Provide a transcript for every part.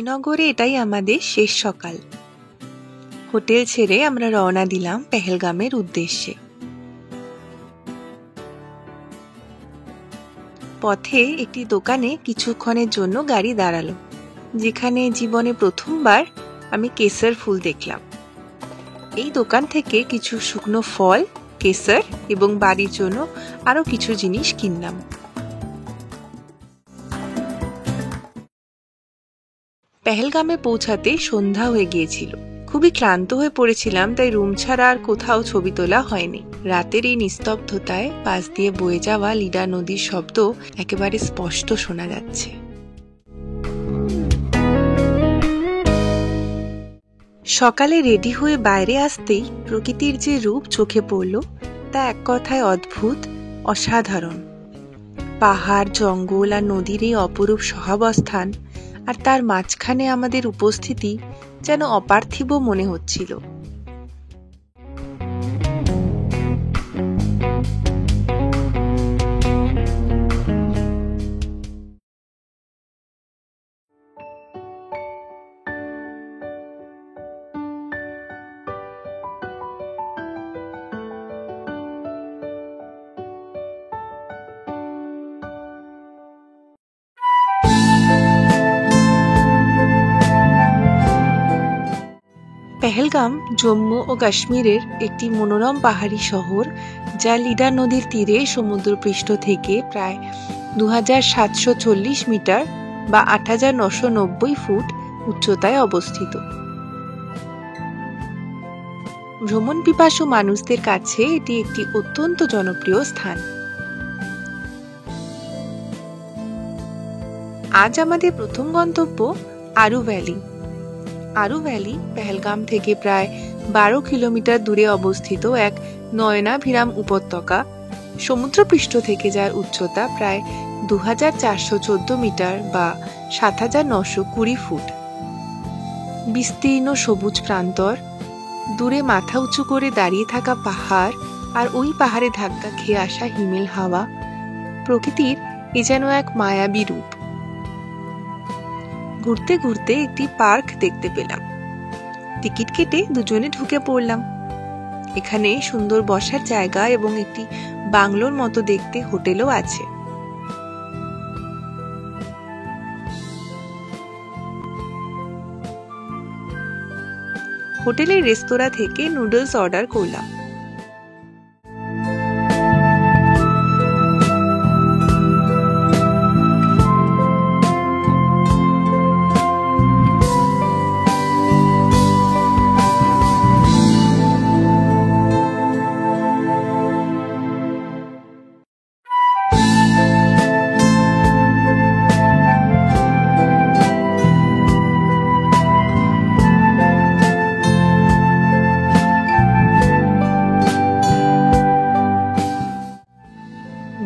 শ্রীনগরে এটাই আমাদের শেষ সকাল। হোটেল ছেড়ে আমরা রওনা দিলাম পেহেলগামের উদ্দেশ্যে। পথে একটি দোকানে কিছুক্ষণের জন্য গাড়ি দাঁড়ালো, যেখানে জীবনে প্রথমবার আমি কেসর ফুল দেখলাম। এই দোকান থেকে কিছু শুকনো ফল, কেসর এবং বাড়ির জন্য আরো কিছু জিনিস কিনলাম। পেহেলগামে পৌঁছাতে সন্ধ্যা হয়ে গিয়েছিল। খুবই ক্লান্ত হয়ে পড়েছিলাম, তাই রুম ছাড়া আর কোথাও ছবি তোলা হয়নি। রাতের এই নিস্তব্ধতায় পাশ দিয়ে বয়ে যাওয়া লিডা নদীর শব্দ একেবারে স্পষ্ট শোনা যাচ্ছে। সকালে রেডি হয়ে বাইরে আসতেই প্রকৃতির যে রূপ চোখে পড়ল তা এক কথায় অদ্ভুত, অসাধারণ। পাহাড়, জঙ্গল আর নদীর এই অপরূপ সহাবস্থান, আর তার মাঝখানে আমাদের উপস্থিতি যেন অপার্থিব মনে হচ্ছিল। পেহেলগাম জম্মু ও কাশ্মীরের একটি মনোরম পাহাড়ি শহর, যা লিডা নদীর তীরে সমুদ্রপৃষ্ঠ থেকে প্রায় 2740 মিটার বা 8990 ফুট উচ্চতায় অবস্থিত। ভ্রমণ পিপাসু মানুষদের কাছে এটি একটি অত্যন্ত জনপ্রিয় স্থান। আজ আমাদের প্রথম গন্তব্য আরু ভ্যালি। আরু ভ্যালি পেহেলগাম থেকে প্রায় 12 কিলোমিটার দূরে অবস্থিত এক নয়নাভিরাম উপত্যকা, সমুদ্রপৃষ্ঠ থেকে যার উচ্চতা প্রায় 2414 মিটার বা 7920 ফুট। বিস্তীর্ণ সবুজ প্রান্তর, দূরে মাথা উঁচু করে দাঁড়িয়ে থাকা পাহাড় আর ওই পাহাড়ে ধাক্কা খেয়ে আসা হিমেল হাওয়া, প্রকৃতির এ যেন এক মায়াবী রূপ। ঘুরতে ঘুরতে একটি পার্ক দেখতে পেলাম। টিকিট কেটে দুজনে ঢুকে পড়লাম। এখানে সুন্দর বসার জায়গা এবং একটি বাংলোর মতো দেখতে হোটেলও আছে। হোটেলের রেস্তোরাঁ থেকে নুডলস অর্ডার করলাম।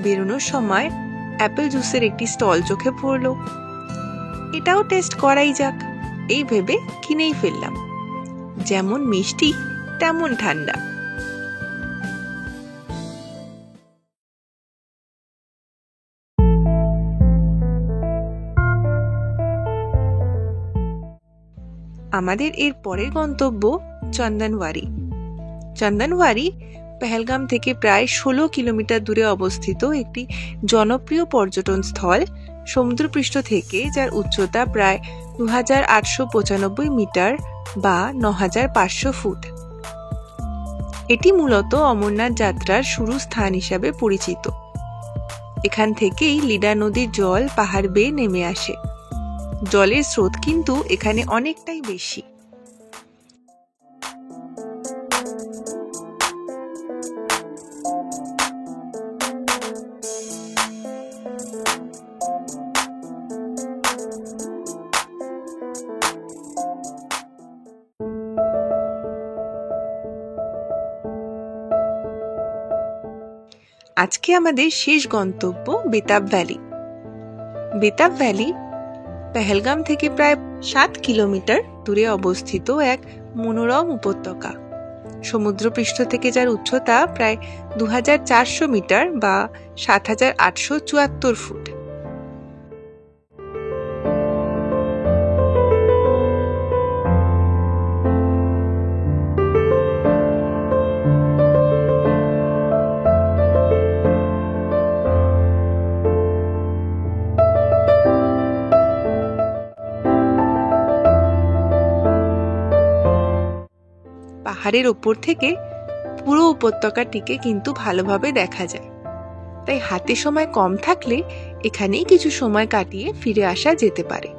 বেরোনোর সময় অ্যাপেল জুসের একটি স্টল চোখে পড়লো। এটাও টেস্ট করাই যাক, এই ভেবে কিনেই ফেললাম। যেমন মিষ্টি তেমন ঠান্ডা। আমাদের এর পরের গন্তব্য চন্দনওয়ারি। চন্দনওয়ারি পেহেলগাম থেকে প্রায় 16 কিলোমিটার দূরে অবস্থিত একটি জনপ্রিয় পর্যটন স্থল, সমুদ্রপৃষ্ঠ থেকে যার উচ্চতা প্রায় 2895 মিটার বা 9500 ফুট। এটি মূলত অমরনাথ যাত্রার শুরু স্থান হিসাবে পরিচিত। এখান থেকেই লিডা নদীর জল পাহাড় বেয়ে নেমে আসে। জলের স্রোত কিন্তু এখানে অনেকটাই বেশি। আজকে আমাদের শেষ গন্তব্য বেতাব ভ্যালি। বেতাব ভ্যালি পেহেলগাম থেকে প্রায় 7 কিলোমিটার দূরে অবস্থিত এক মনোরম উপত্যকা, সমুদ্রপৃষ্ঠ থেকে যার উচ্চতা প্রায় 2400 মিটার বা 7874 ফুট। পাহাড়ের ওপর থেকে পুরো উপত্যকাটিকে কিন্তু ভালোভাবে দেখা যায়। তাই হাতে সময় কম থাকলে এখানেই কিছু সময় কাটিয়ে ফিরে আসা যেতে পারে।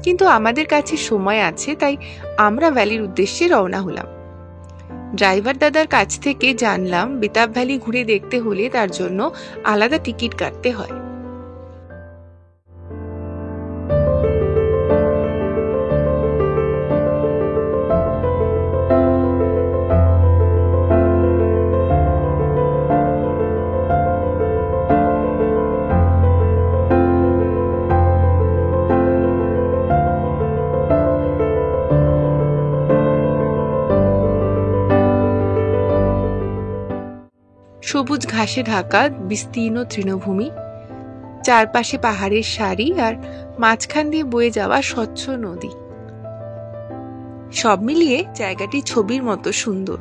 কিন্তু আমাদের কাছে সময় আছে, তাই আমরা ভ্যালির উদ্দেশ্যে রওনা হলাম। ড্রাইভার দাদার কাছ থেকে জানলাম বেতাব ভ্যালি ঘুরে দেখতে হলে তার জন্য আলাদা টিকিট কাটতে হয়। সবুজ ঘাসে ঢাকা বিস্তীর্ণ তৃণভূমি, চারপাশে পাহাড়ের সারি, আর মাঝখান দিয়ে বয়ে যাওয়া স্বচ্ছ নদী। সব মিলিয়ে জায়গাটি ছবির মতো সুন্দর।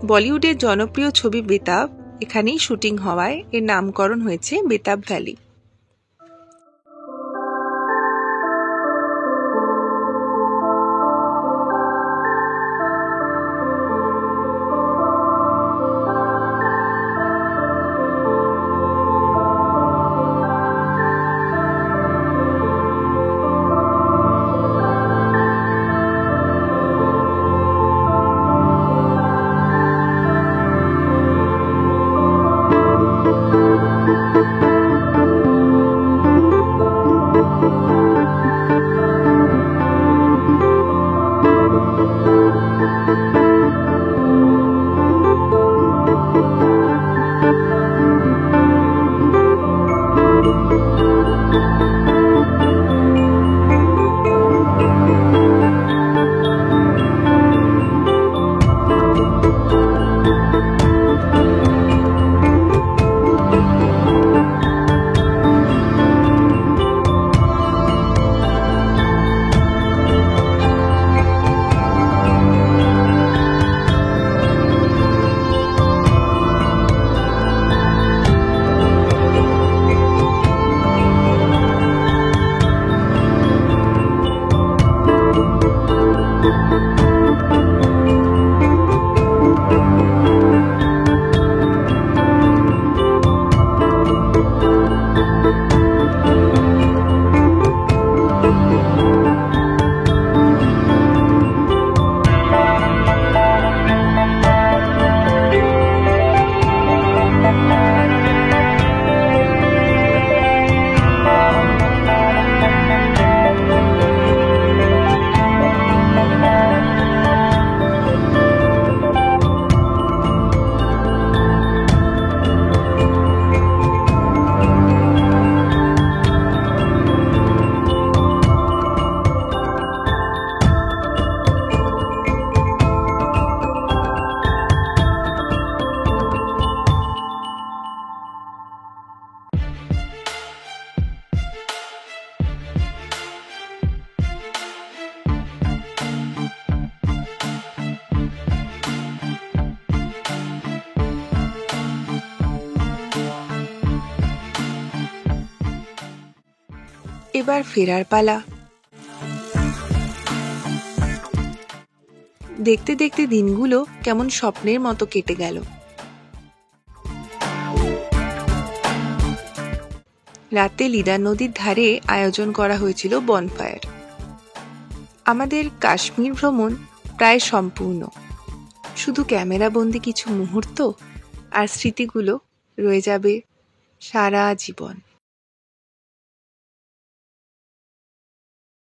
বলিউডের জনপ্রিয় ছবি বেতাব এখানেই শুটিং হওয়ায় এর নামকরণ হয়েছে বেতাব ভ্যালি। এবার ফেরার পালা। দেখতে দেখতে দিনগুলো কেমন স্বপ্নের মতো কেটে গেল। রাতে লিডার নদীর ধারে আয়োজন করা হয়েছিল বনফায়ার। আমাদের কাশ্মীর ভ্রমণ প্রায় সম্পূর্ণ। শুধু ক্যামেরাবন্দি কিছু মুহূর্ত আর স্মৃতিগুলো রয়ে যাবে সারা জীবন।